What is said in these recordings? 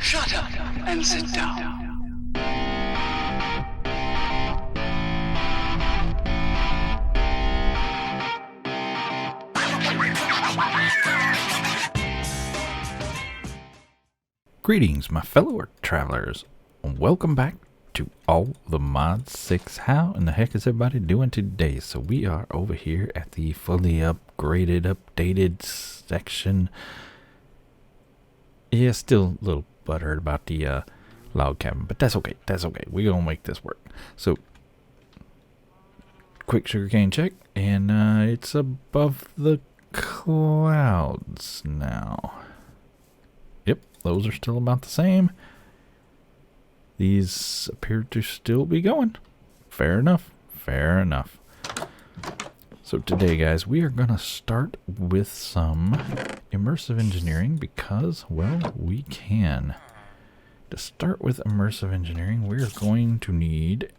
Shut up and sit down. Greetings, my fellow Earth travelers. Welcome back to All the Mod 6. How in the heck is everybody doing today? So we are over here at the fully upgraded, updated section. Yeah, still a little butthurt about the log cabin, but that's okay. That's okay. We're going to make this work. So, quick sugarcane check, and it's above the clouds now. Yep, those are still about the same. These appear to still be going. Fair enough. Fair enough. So today, guys, we are going to start with some immersive engineering because, well, we can. To start with immersive engineering, we're going to need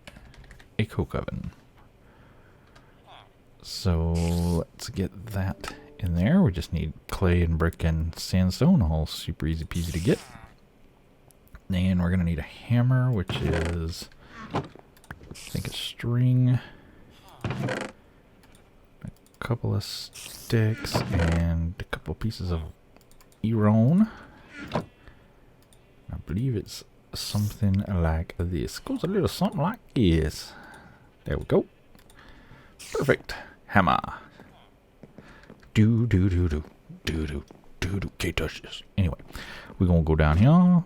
a coke oven. So let's get that in there. We just need clay and brick and sandstone, all super easy peasy to get. And we're going to need a hammer, which is, I think, a string, a couple of sticks, and a couple of pieces of Urethane. I believe it's something like this. Goes a little something like this. There we go. Perfect. Hammer. Do. Can't touch this. Anyway, we're going to go down here.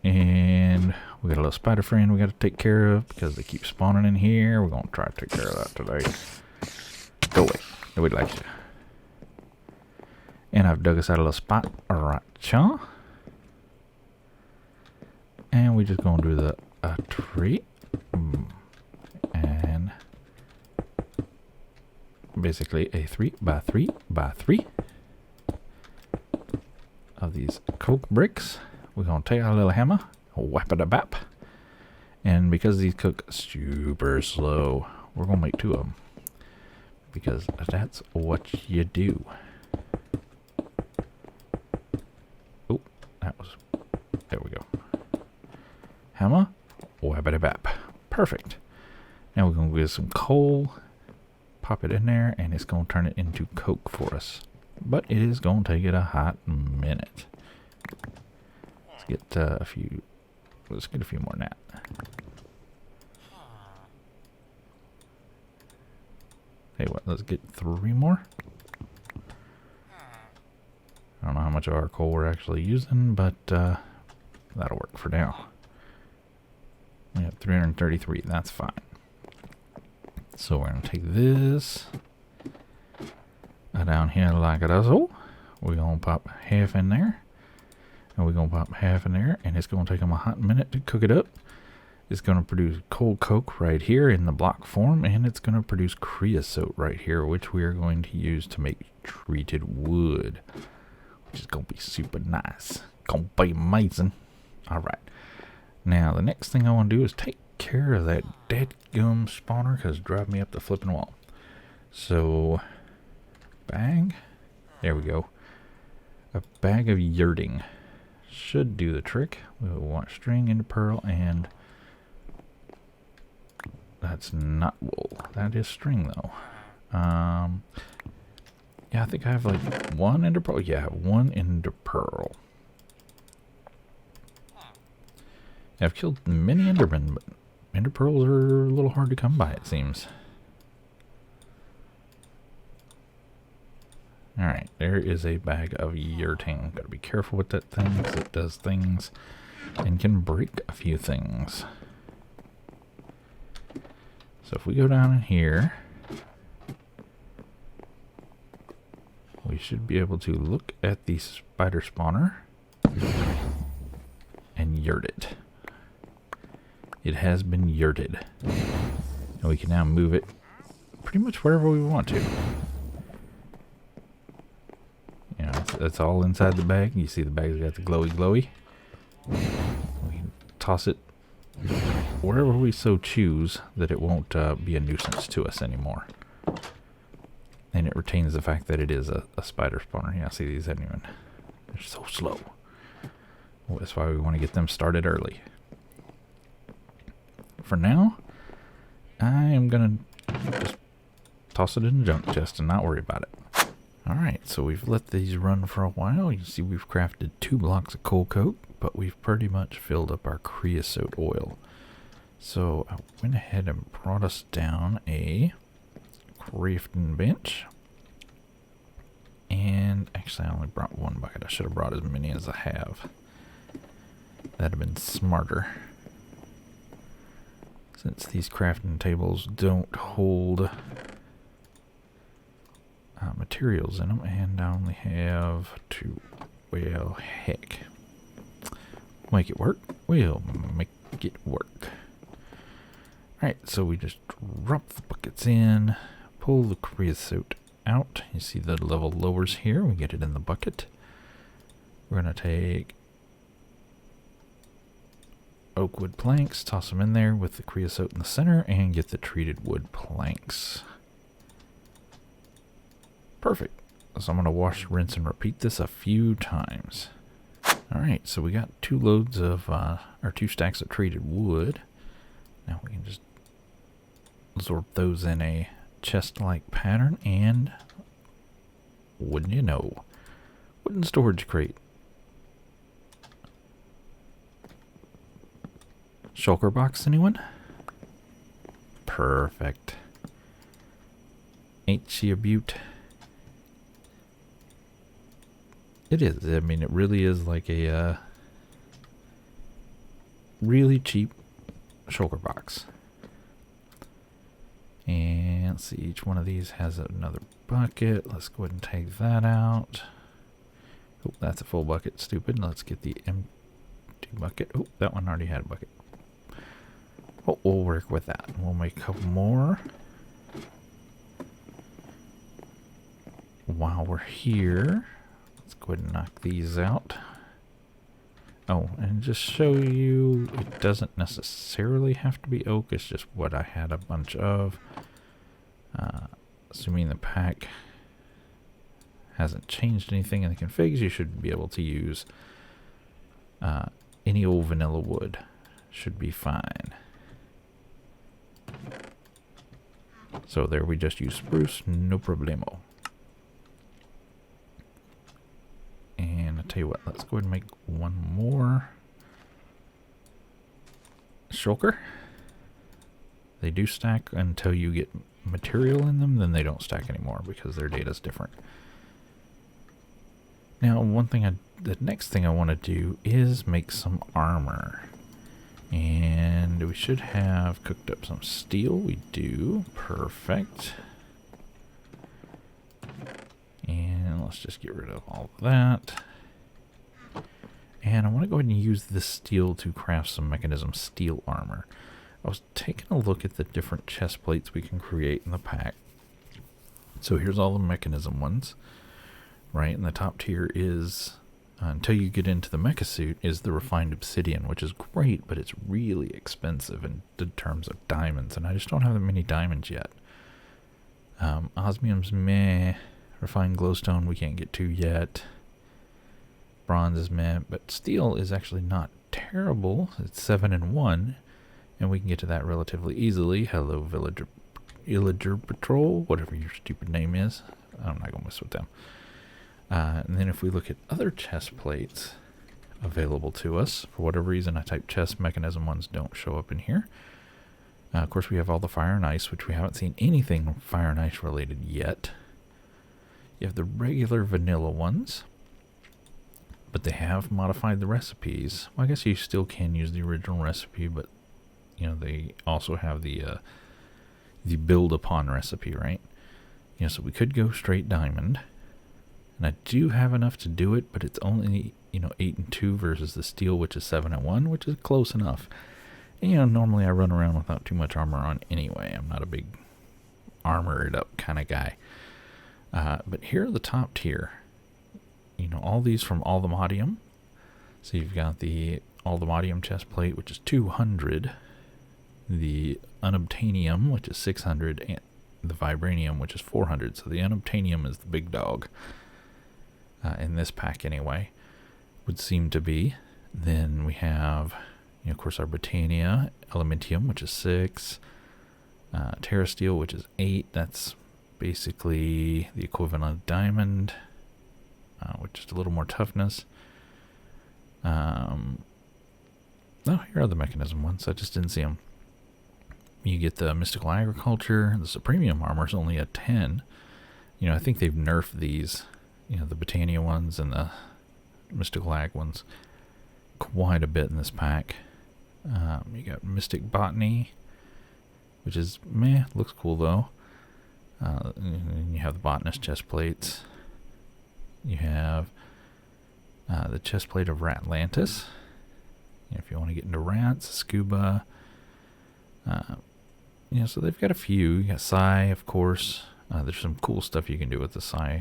And we got a little spider friend we got to take care of because they keep spawning in here. We're going to try to take care of that today. Go away. Nobody likes you. And I've dug us out a little spot right here. And we just going to do the tree. And basically a 3x3x3 of these coke bricks. We're going to take our little hammer, whap it a bap. And because these cook super slow, we're going to make 2 of them. Because that's what you do. Oh, that was, there we go. Hammer, whap it a bap. Perfect. Now we're going to get some coal, pop it in there, and it's going to turn it into coke for us. But it is going to take it a hot minute. Let's get a few more than that. Hey, what? Let's get 3 more. I don't know how much of our coal we're actually using, but that'll work for now. We have 333. That's fine. So we're gonna take this down here like it is. We're gonna pop half in there. And we're going to pop half in there, and it's going to take them a hot minute to cook it up. It's going to produce cold coke right here in the block form, and it's going to produce creosote right here, which we are going to use to make treated wood, which is going to be super nice. Going to be amazing. All right. Now, the next thing I want to do is take care of that dadgum spawner, because it drives me up the flipping wall. So, bang. There we go. A bag of yurting should do the trick. We want string into pearl, and that's not wool. That is string, though. Yeah, I think I have like 1 ender pearl. Yeah, 1 ender pearl. I've killed many endermen, but ender pearls are a little hard to come by, it seems. Alright, there is a bag of urethane. Gotta be careful with that thing, because it does things and can break a few things. So if we go down in here, we should be able to look at the spider spawner and yurt it. It has been yurted. And we can now move it pretty much wherever we want to. You know, that's all inside the bag. You see the bag's got the glowy. We can toss it wherever we so choose that it won't be a nuisance to us anymore. And it retains the fact that it is a spider spawner. Yeah, see, these haven't even... They're so slow. Well, that's why we want to get them started early. For now, I am going to just toss it in the junk chest and not worry about it. Alright, so we've let these run for a while. You see we've crafted 2 blocks of coal coke, but we've pretty much filled up our creosote oil. So I went ahead and brought us down a crafting bench. And actually I only brought 1 bucket. I should have brought as many as I have. That'd have been smarter. Since these crafting tables don't hold materials in them, and I only have 2. Well, heck. Make it work. We'll make it work. Alright, so we just drop the buckets in, pull the creosote out. You see the level lowers here. We get it in the bucket. We're going to take oak wood planks, toss them in there with the creosote in the center, and get the treated wood planks. Perfect. So I'm going to wash, rinse, and repeat this a few times. Alright, so we got 2 loads of, or 2 stacks of treated wood. Now we can just absorb those in a chest-like pattern, and wouldn't you know, wooden storage crate. Shulker box, anyone? Perfect. Ain't she a beaut? It is. I mean, it really is like a really cheap shulker box. And let's see, each one of these has another bucket. Let's go ahead and take that out. Oh, that's a full bucket. Stupid. Let's get the empty bucket. Oh, that one already had a bucket. Oh, we'll work with that. We'll make a couple more. While we're here, let's go ahead and knock these out. Oh, and just show you, it doesn't necessarily have to be oak. It's just what I had a bunch of. Assuming the pack hasn't changed anything in the configs, you should be able to use any old vanilla wood. Should be fine. So there we just use spruce, no problemo. And I'll tell you what, let's go ahead and make 1 more shulker. They do stack until you get material in them, then they don't stack anymore because their data is different. Now, the next thing I want to do is make some armor. And we should have cooked up some steel. We do. Perfect. And let's just get rid of all of that. And I want to go ahead and use this steel to craft some Mekanism steel armor. I was taking a look at the different chest plates we can create in the pack. So here's all the Mekanism ones. Right, and the top tier is, until you get into the mecha suit, is the refined obsidian, which is great, but it's really expensive in terms of diamonds, and I just don't have that many diamonds yet. Osmium's meh. Refined glowstone we can't get to yet. Bronze is meh, but steel is actually not terrible. It's 7 and 1, and we can get to that relatively easily. Hello, Villager Patrol, whatever your stupid name is. I'm not gonna mess with them. And then if we look at other chest plates available to us, for whatever reason I type chest, Mekanism ones don't show up in here. Of course we have all the fire and ice, which we haven't seen anything fire and ice related yet. You have the regular vanilla ones, but they have modified the recipes. Well, I guess you still can use the original recipe, but you know, they also have the build upon recipe, right? You know, so we could go straight diamond. And I do have enough to do it, but it's only, 8 and 2 versus the steel, which is 7 and 1, which is close enough. And, normally I run around without too much armor on anyway. I'm not a big armored up kind of guy. But here are the top tier. All these from Aldemodium. So you've got the Aldemodium chest plate, which is 200. The Unobtainium, which is 600. And the Vibranium, which is 400. So the Unobtainium is the big dog. In this pack anyway, would seem to be. Then we have, of course, our Botania Elementium, which is 6. Terra Steel, which is 8. That's basically the equivalent of diamond, which is a little more toughness. Oh, here are the Mekanism ones. I just didn't see them. You get the Mystical Agriculture. The Supremium Armor is only a 10. I think they've nerfed these, the Botania ones and the Mystical Ag ones quite a bit in this pack. You got Mystic Botany, which is meh, looks cool though. And you have the Botanist chest plates. You have the chest plate of Ratlantis. If you want to get into rats, scuba. So they've got a few. You got Psy, of course. There's some cool stuff you can do with the Psy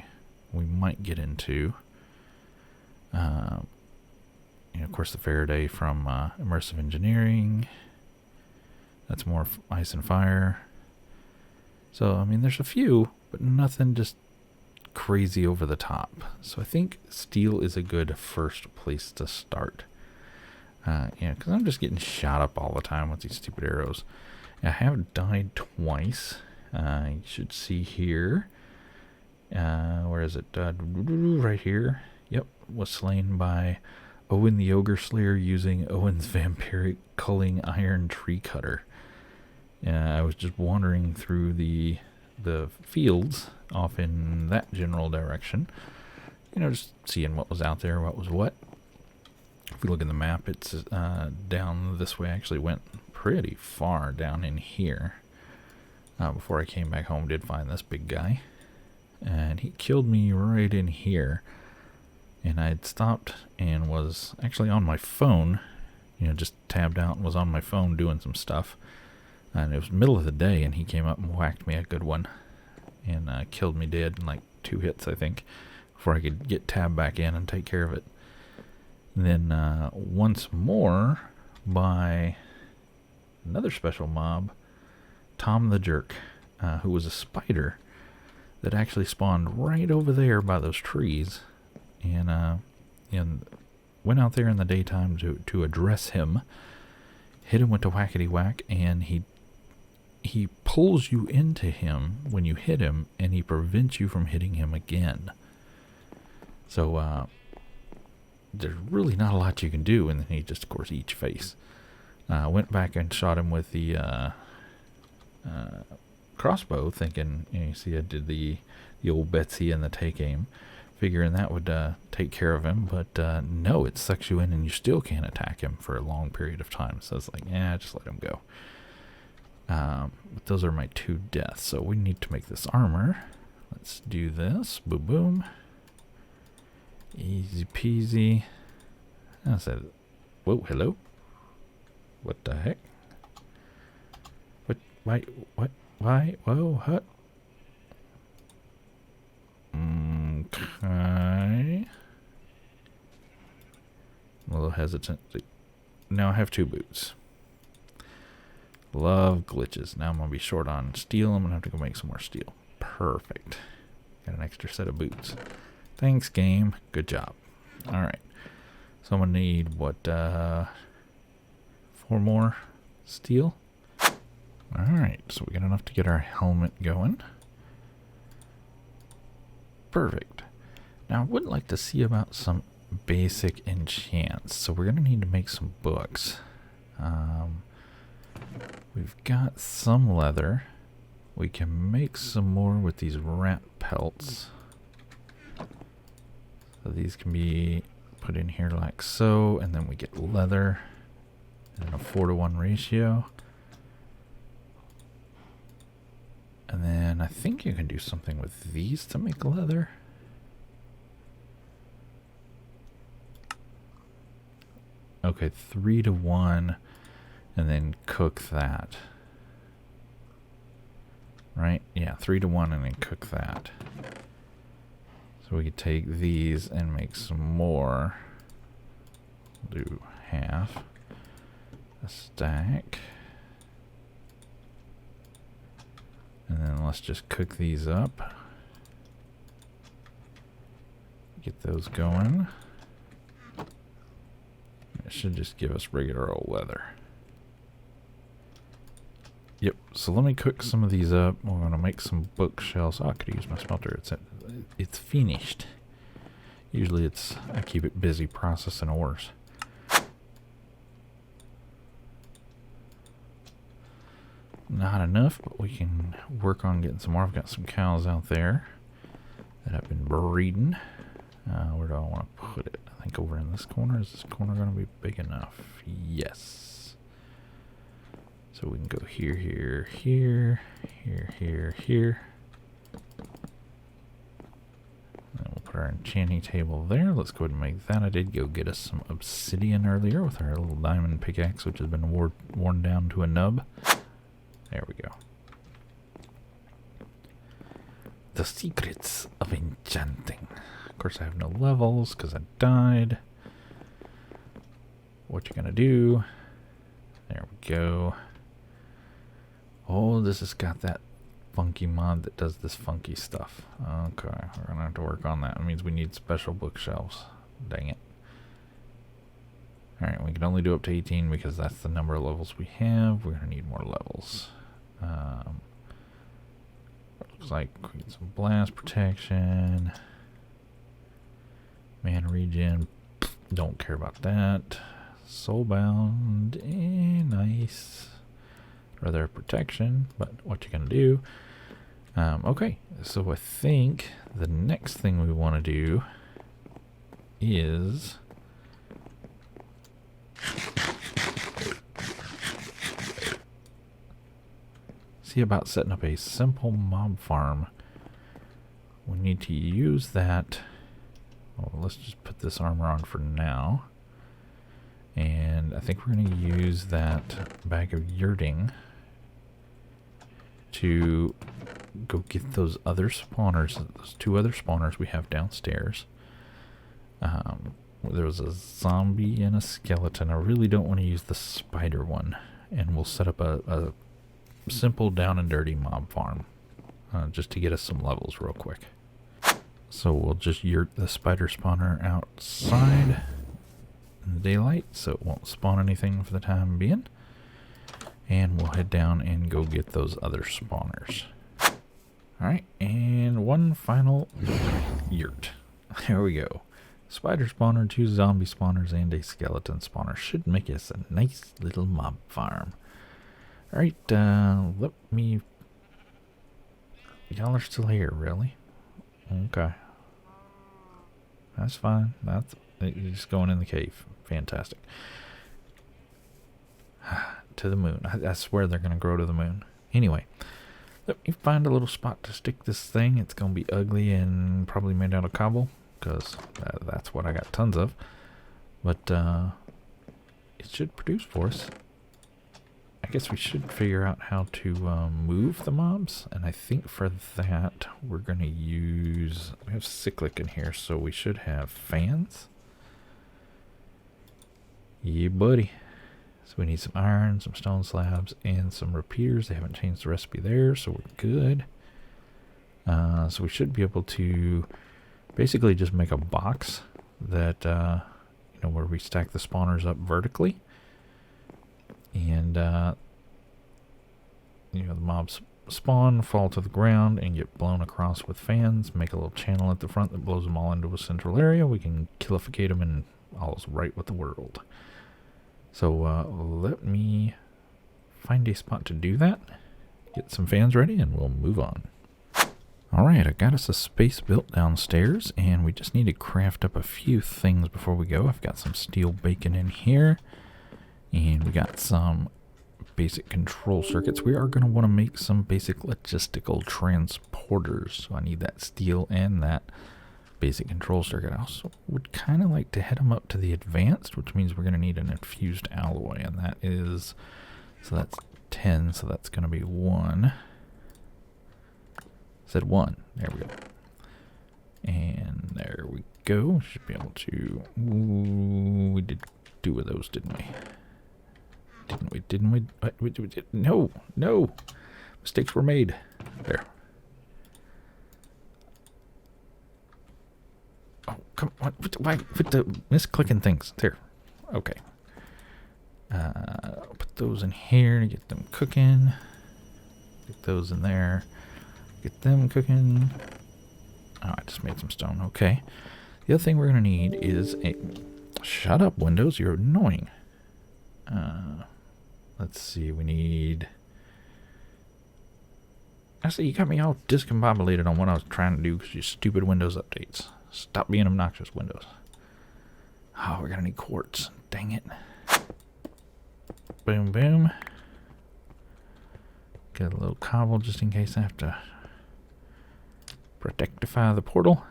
we might get into. Of course, the Faraday from Immersive Engineering. That's more ice and fire. So, there's a few, but nothing just crazy over the top. So I think steel is a good first place to start. Because I'm just getting shot up all the time with these stupid arrows. I have died twice. You should see here. Where is it? Right here. Yep, was slain by Owen the Ogre Slayer using Owen's Vampiric Culling Iron Tree Cutter. I was just wandering through the fields off in that general direction. Just seeing what was out there, what was what. If we look at the map, it's down this way. I actually went pretty far down in here. Before I came back home, did find this big guy. And he killed me right in here. And I had stopped and was actually on my phone. Just tabbed out and was on my phone doing some stuff. And it was middle of the day, and he came up and whacked me a good one. And killed me dead in like 2 hits, I think, before I could get tabbed back in and take care of it. And then once more by another special mob, Tom the Jerk, who was a spider that actually spawned right over there by those trees. And went out there in the daytime to address him, hit him with the whackety whack, and he pulls you into him when you hit him, and he prevents you from hitting him again. So there's really not a lot you can do, and then he just, of course, eats your face. Went back and shot him with the crossbow, thinking, you see I did the old Betsy and the take aim, figuring that would take care of him, but no, it sucks you in and you still can't attack him for a long period of time. So it's like, just let him go. But those are my 2 deaths, so we need to make this armor. Let's do this. Boom, boom. Easy peasy. I said, whoa, hello? What the heck? What? Why? What? Why? Whoa, what? Okay. I'm a little hesitant. Now I have 2 boots. Love glitches. Now I'm going to be short on steel. I'm going to have to go make some more steel. Perfect. Got an extra set of boots. Thanks, game. Good job. Alright. So I'm going to need, what, 4 more steel? Alright, so we got enough to get our helmet going. Perfect. Now I would like to see about some basic enchants. So we're going to need to make some books. We've got some leather. We can make some more with these rat pelts. So these can be put in here like so, and then we get leather in a 4-to-1 ratio. And then I think you can do something with these to make leather. Okay, 3-to-1, and then cook that. Right? Yeah, 3-to-1 and then cook that. So we could take these and make some more. Do half. A stack. And then let's just cook these up. Get those going. should just give us regular old leather. Yep, so let me cook some of these up. We're going to make some bookshelves. Oh, I could use my smelter. It's finished. Usually I keep it busy processing ores. Not enough, but we can work on getting some more. I've got some cows out there that I've been breeding. Where do I want to put it? I think over in this corner. Is this corner going to be big enough? Yes. So we can go here, here, here, here, here, here. And we'll put our enchanting table there. Let's go ahead and make that. I did go get us some obsidian earlier with our little diamond pickaxe, which has been worn down to a nub. There we go. The secrets of enchanting. Of course, I have no levels because I died. What you gonna do? There we go. Oh, this has got that funky mod that does this funky stuff. Okay, we're gonna have to work on that. It means we need special bookshelves. Dang it. Alright, we can only do up to 18 because that's the number of levels we have. We're gonna need more levels. Looks like we get some blast protection. Mana regen. Don't care about that. Soulbound. Nice. Rather protection, but what you gonna do? Okay, so I think the next thing we want to do is see about setting up a simple mob farm. We need to use that. Well, let's just put this armor on for now. And I think we're going to use that bag of yurting to go get those other spawners, those 2 other spawners we have downstairs. There was a zombie and a skeleton. I really don't want to use the spider one. And we'll set up a simple down and dirty mob farm just to get us some levels real quick. So we'll just yurt the spider spawner outside in the daylight so it won't spawn anything for the time being. And we'll head down and go get those other spawners. Alright, and one final yurt. There we go. Spider spawner, 2 zombie spawners, and a skeleton spawner. Should make us a nice little mob farm. Alright, let me... Y'all are still here, really? Okay. That's fine. You're just going in the cave. Fantastic. To the moon. I swear they're going to grow to the moon. Anyway, let me find a little spot to stick this thing. It's going to be ugly and probably made out of cobble, because that's what I got tons of. But it should produce for us. I guess we should figure out how to move the mobs, and I think for that we're going to use... We have cyclic in here, so we should have fans. Yeah, buddy. So we need some iron, some stone slabs, and some repeaters. They haven't changed the recipe there, so we're good. So we should be able to basically just make a box that, where we stack the spawners up vertically. And, the mobs spawn, fall to the ground, and get blown across with fans. Make a little channel at the front that blows them all into a central area. We can killificate them and all's right with the world. So let me find a spot to do that, get some fans ready, and we'll move on. Alright, I got us a space built downstairs, and we just need to craft up a few things before we go. I've got some steel bacon in here, and we got some basic control circuits. We are going to want to make some basic logistical transporters, so I need that steel and that basic control circuit. I also would kind of like to head them up to the advanced, which means we're going to need an infused alloy, and that is, so that's 10, so that's going to be 1. Said 1. There we go. And there we go. Should be able to... Ooh, we did 2 of those, didn't we? Didn't we? No. Mistakes were made. There. Oh, come on. Why with the misclicking things? There. Okay. Put those in here to get them cooking. Get those in there. Get them cooking. Oh, I just made some stone. Okay. The other thing we're going to need is a... Shut up, Windows. You're annoying. Let's see. We need... Actually, you got me all discombobulated on what I was trying to do because you stupid Windows updates. Stop being obnoxious, Windows. Oh, we're going to need quartz. Dang it. Boom, boom. Get a little cobble just in case I have to protectify the portal.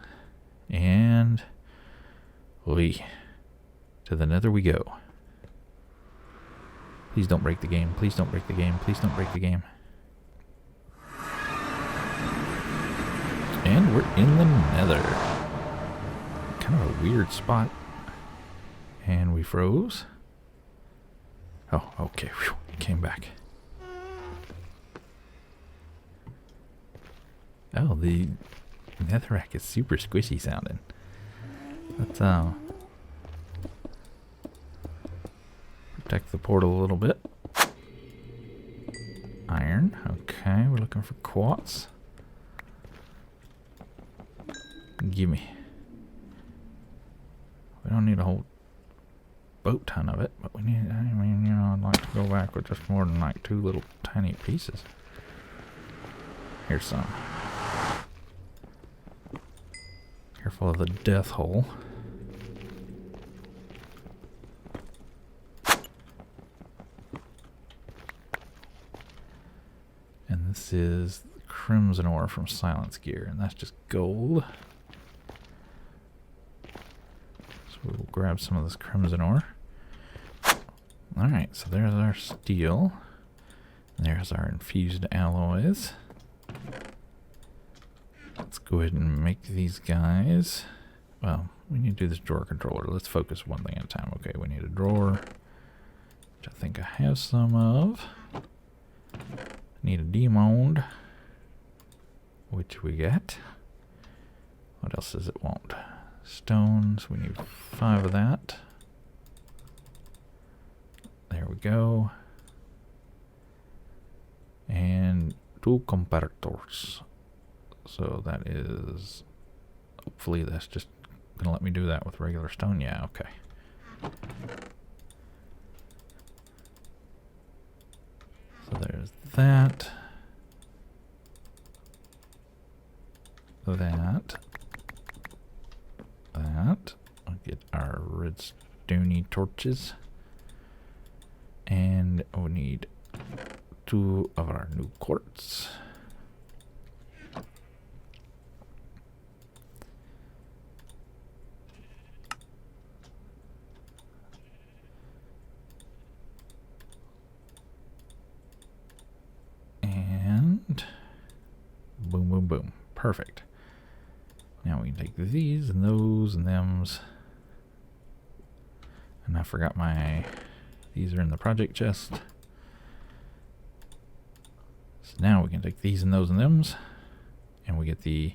And to the nether we go. Please don't break the game. Please don't break the game. Please don't break the game. And we're in the nether. Kind of a weird spot. And we froze. Oh, okay. Whew, it came back. Oh, the netherrack is super squishy sounding. Let's protect the portal a little bit. Iron. Okay, we're looking for quartz. Gimme. We don't need a whole boat ton of it, but we need, I mean, you know, I'd like to go back with just more than like 2 little tiny pieces. Here's some. Careful of the death hole. And this is crimson ore from Silence Gear, and that's just gold. So we'll grab some of this crimson ore. Alright, so there's our steel. There's our infused alloys. Let's go ahead and make these guys. Well, we need to do this drawer controller. Let's focus one thing at a time. Okay, we need a drawer, which I think I have some of. Need a demoned, which we got. What else does it want? Stones. We need 5 of that. There we go. And 2 comparators. So that is, hopefully that's just going to let me do that with regular stone. Yeah, okay. So there's that. That. I'll get our redstone torches. And we need 2 of our new quartz. And boom, boom, boom. Perfect. Now we can take these and those and thems. And I forgot my... These are in the project chest. So now we can take these and those and thems. And we get the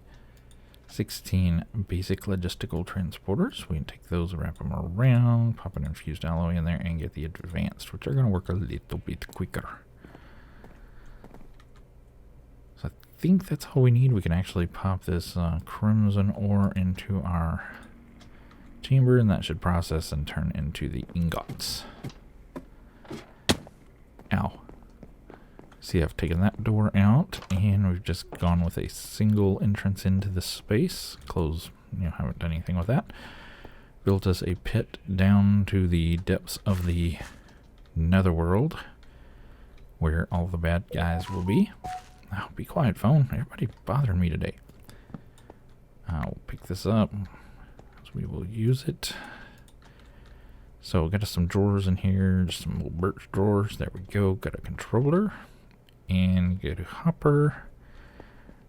16 basic logistical transporters. We can take those, wrap them around, pop an infused alloy in there, and get the advanced, which are going to work a little bit quicker. So I think that's all we need. We can actually pop this crimson ore into our chamber, and that should process and turn into the ingots. Ow. See, I've taken that door out, and we've just gone with a single entrance into the space. Close, haven't done anything with that. Built us a pit down to the depths of the netherworld, where all the bad guys will be. Now, be quiet, phone. Everybody bothering me today. I'll pick this up, so we will use it. So, got us some drawers in here, just some little birch drawers. There we go. Got a controller. And get a hopper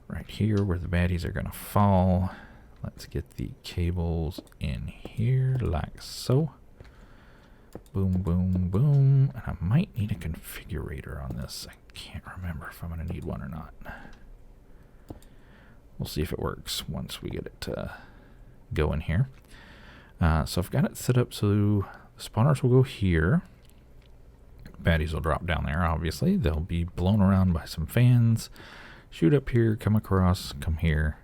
right here where the baddies are going to fall. Let's get the cables in here like so. Boom, boom, boom. And I might need a configurator on this. I can't remember if I'm going to need one or not. We'll see if it works once we get it going here. So I've got it set up so the spawners will go here. Baddies will drop down there, obviously. They'll be blown around by some fans. Shoot up here, come across, come here.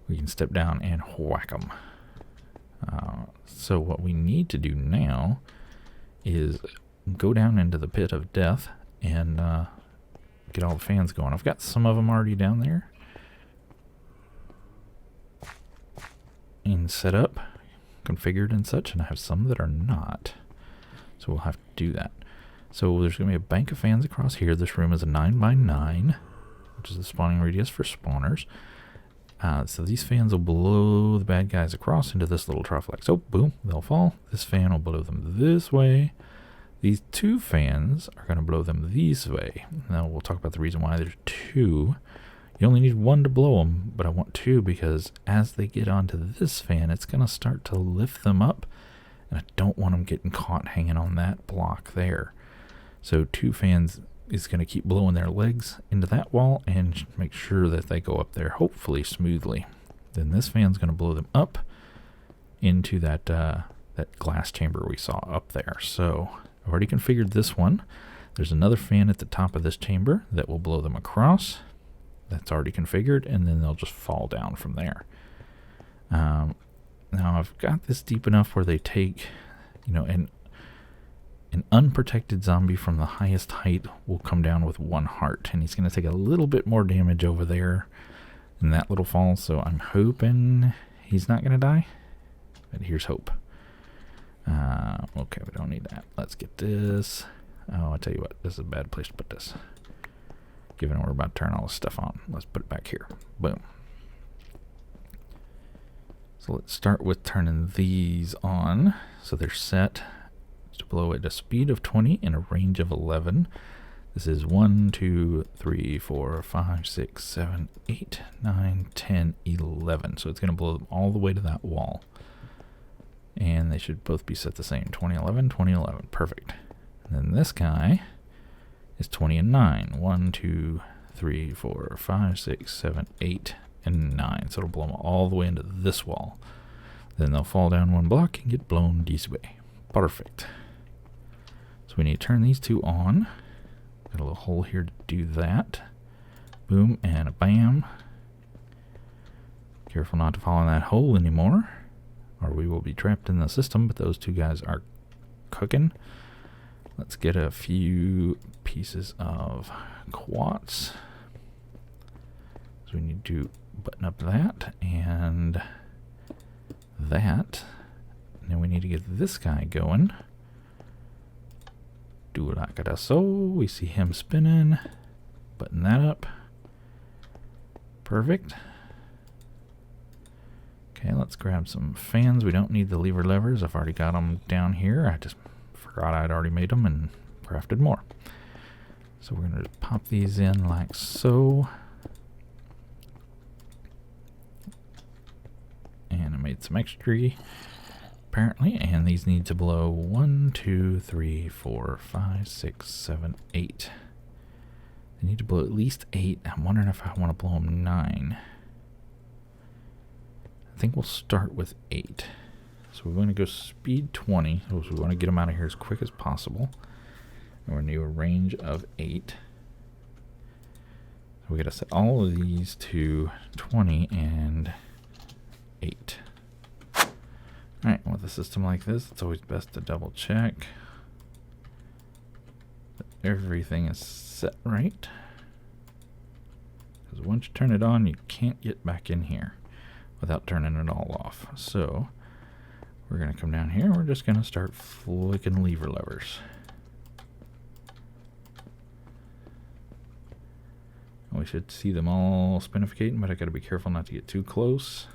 We can step down and whack them. So what we need to do now is go down into the pit of death and get all the fans going. I've got some of them already down there and set up, configured and such, and I have some that are not. So we'll have to do that. So there's going to be a bank of fans across here. This room is a 9x9, which is the spawning radius for spawners. So these fans will blow the bad guys across into this little trough like so. Boom, they'll fall. This fan will blow them this way. These two fans are going to blow them this way. Now we'll talk about the reason why there's two. You only need one to blow them, but I want two because as they get onto this fan, it's going to start to lift them up. And I don't want them getting caught hanging on that block there. So two fans is going to keep blowing their legs into that wall and make sure that they go up there hopefully smoothly. Then this fan's going to blow them up into that that glass chamber we saw up there. So I've already configured this one. There's another fan at the top of this chamber that will blow them across. That's already configured, and then they'll just fall down from there. Now I've got this deep enough where they take, an unprotected zombie from the highest height will come down with 1 heart, and he's going to take a little bit more damage over there in that little fall, so I'm hoping he's not going to die, but here's hope. Okay, we don't need that. Let's get this. Oh, I'll tell you what, this is a bad place to put this. Given we're about to turn all this stuff on, let's put it back here. Boom. So let's start with turning these on so they're set to blow at a speed of 20 and a range of 11. This is 1, 2, 3, 4, 5, 6, 7, 8, 9, 10, 11. So it's going to blow them all the way to that wall. And they should both be set the same. 2011, 2011. Perfect. And then this guy is 20 and 9. 1, 2, 3, 4, 5, 6, 7, 8, and 9. So it'll blow them all the way into this wall. Then they'll fall down 1 block and get blown this way. Perfect. So we need to turn these two on. Got a little hole here to do that. Boom and a bam. Careful not to fall in that hole anymore, or we will be trapped in the system, but those two guys are cooking. Let's get a few pieces of quartz. So we need to button up that and that. And then we need to get this guy going. Do like that. So we see him spinning. Button that up. Perfect. Okay, let's grab some fans. We don't need the lever levers. I've already got them down here. I just forgot I'd already made them and crafted more. So we're going to pop these in like so. And I made some extra apparently, and these need to blow 1, 2, 3, 4, 5, 6, 7, 8. They need to blow at least 8. I'm wondering if I want to blow them 9. I think we'll start with 8. So we're going to go speed 20. So we want to get them out of here as quick as possible. And we're going to do a range of 8. So we got to set all of these to 20 and 8. Alright, with a system like this, it's always best to double check that everything is set right. Because once you turn it on, you can't get back in here without turning it all off. So we're going to come down here and we're just going to start flicking lever levers. We should see them all spinificating, but I got to be careful not to get too close.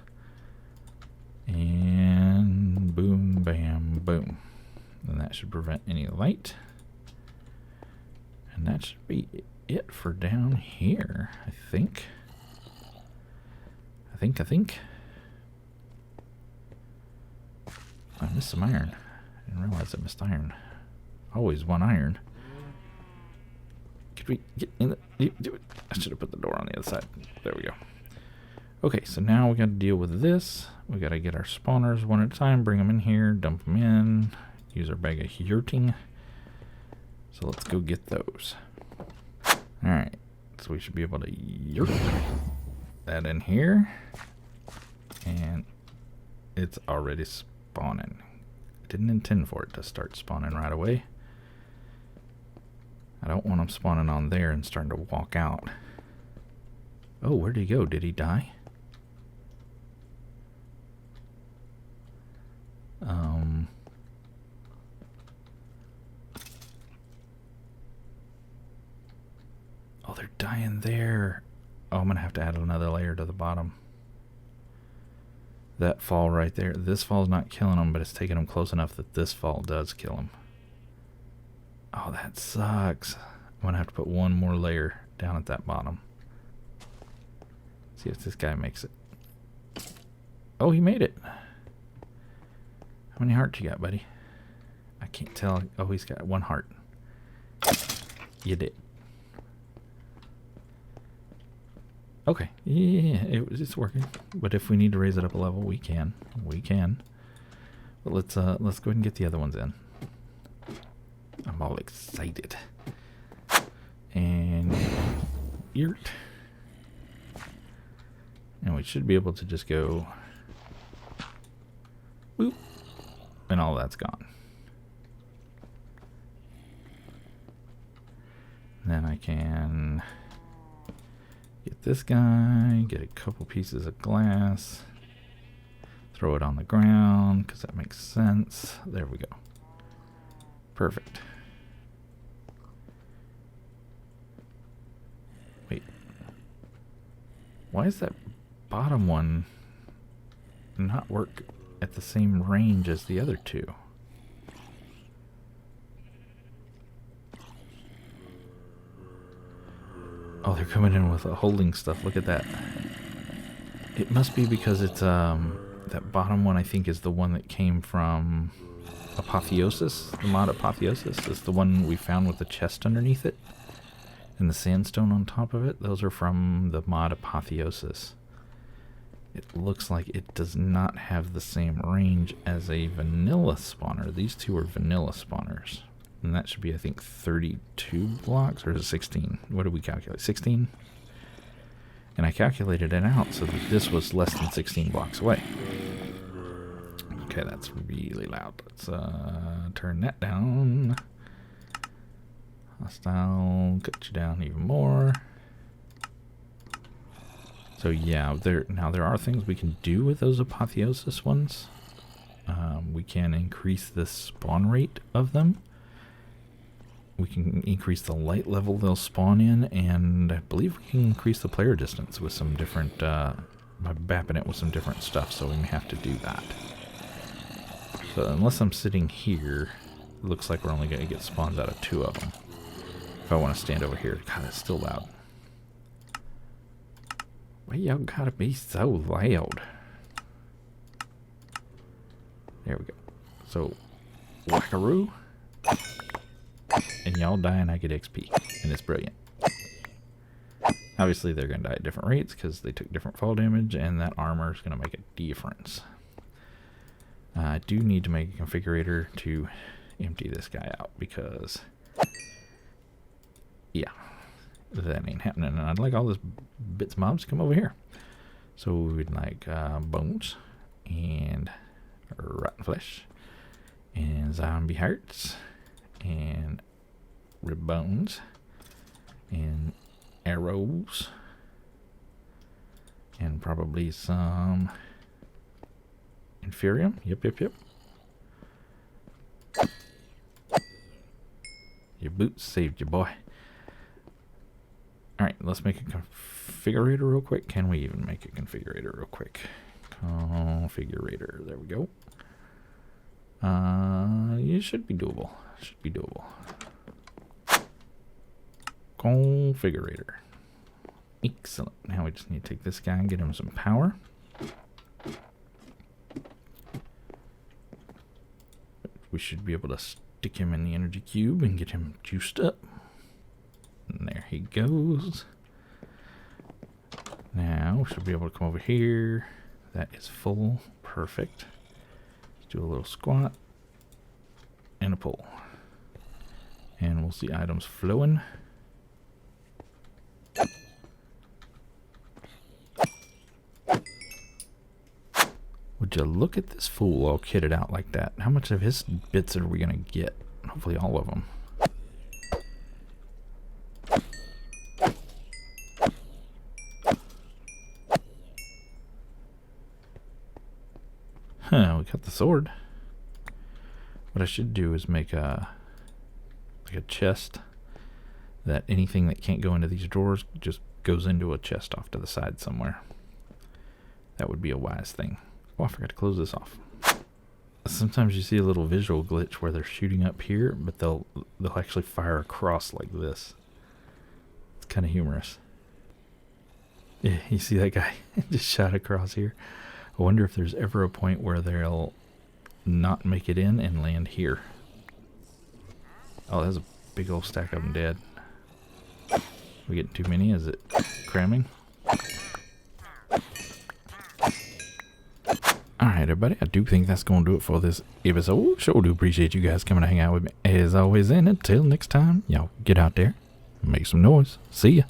And boom, bam, boom. And that should prevent any light. And that should be it for down here, I think. I think. I missed some iron. I didn't realize I missed iron. Always one iron. Could we get in the... I should have put the door on the other side. There we go. Okay, so now we got to deal with this. We got to get our spawners one at a time, bring them in here, dump them in, use our bag of Urethane. So let's go get those. Alright, so we should be able to yerp that in here. And it's already spawning. I didn't intend for it to start spawning right away. I don't want them spawning on there and starting to walk out. Oh, where'd he go? Did he die? Oh, they're dying there. Oh, I'm gonna have to add another layer to the bottom. That fall right there. This fall's not killing them, but it's taking them close enough that this fall does kill them. Oh, that sucks. I'm gonna have to put one more layer down at that bottom. See if this guy makes it. Oh, he made it. How many hearts you got, buddy? I can't tell. Oh, he's got 1 heart. You did. Okay. Yeah, it's working. But if we need to raise it up a level, we can. We can. But let's go ahead and get the other ones in. I'm all excited. And yurt. And we should be able to just go boop, and all that's gone. Then I can get this guy, get a couple pieces of glass, throw it on the ground because that makes sense. There we go. Perfect. Wait. Why is that bottom one not work at the same range as the other two? Oh, they're coming in with holding stuff. Look at that. It must be because it's that bottom one I think is the one that came from Apotheosis. The mod Apotheosis is the one we found with the chest underneath it and the sandstone on top of it. Those are from the mod Apotheosis. It looks like it does not have the same range as a vanilla spawner. These two are vanilla spawners. And that should be, I think, 32 blocks, or is it 16? What did we calculate? 16? And I calculated it out so that this was less than 16 blocks away. Okay, that's really loud. Let's turn that down. Hostile, cut you down even more. So yeah, there are things we can do with those Apotheosis ones. We can increase the spawn rate of them. We can increase the light level they'll spawn in, and I believe we can increase the player distance with some different, by bapping it with some different stuff, so we may have to do that. So unless I'm sitting here, it looks like we're only going to get spawns out of 2 of them. If I want to stand over here, God, it's still loud. Why y'all gotta be so loud? There we go. So, whackaroo. And y'all die and I get XP. And it's brilliant. Obviously they're going to die at different rates because they took different fall damage, and that armor is going to make a difference. I do need to make a configurator to empty this guy out because, yeah, that ain't happening. And I'd like all this bits mobs to come over here. So we'd like bones and rotten flesh and zombie hearts and rib bones and arrows and probably some inferium. Yep. Your boots saved you, boy. Alright, let's make a configurator real quick. Can we even make a configurator real quick? Configurator. There we go. It should be doable. Configurator. Excellent. Now we just need to take this guy and get him some power. We should be able to stick him in the energy cube and get him juiced up. And there he goes. Now we should be able to come over here. That is full. Perfect. Let's do a little squat and a pull. And we'll see items flowing. Would you look at this fool all kitted out like that? How much of his bits are we going to get? Hopefully all of them. Huh, we got the sword. What I should do is make a chest that anything that can't go into these drawers just goes into a chest off to the side somewhere. That would be a wise thing. Oh, I forgot to close this off. Sometimes you see a little visual glitch where they're shooting up here, but they'll actually fire across like this. It's kind of humorous. Yeah, you see that guy just shot across here. I wonder if there's ever a point where they'll not make it in and land here. Oh, there's a big old stack of them dead. We getting too many? Is it cramming? Alright, everybody, I do think that's going to do it for this episode. Sure do appreciate you guys coming to hang out with me as always. And until next time, y'all get out there, make some noise. See ya.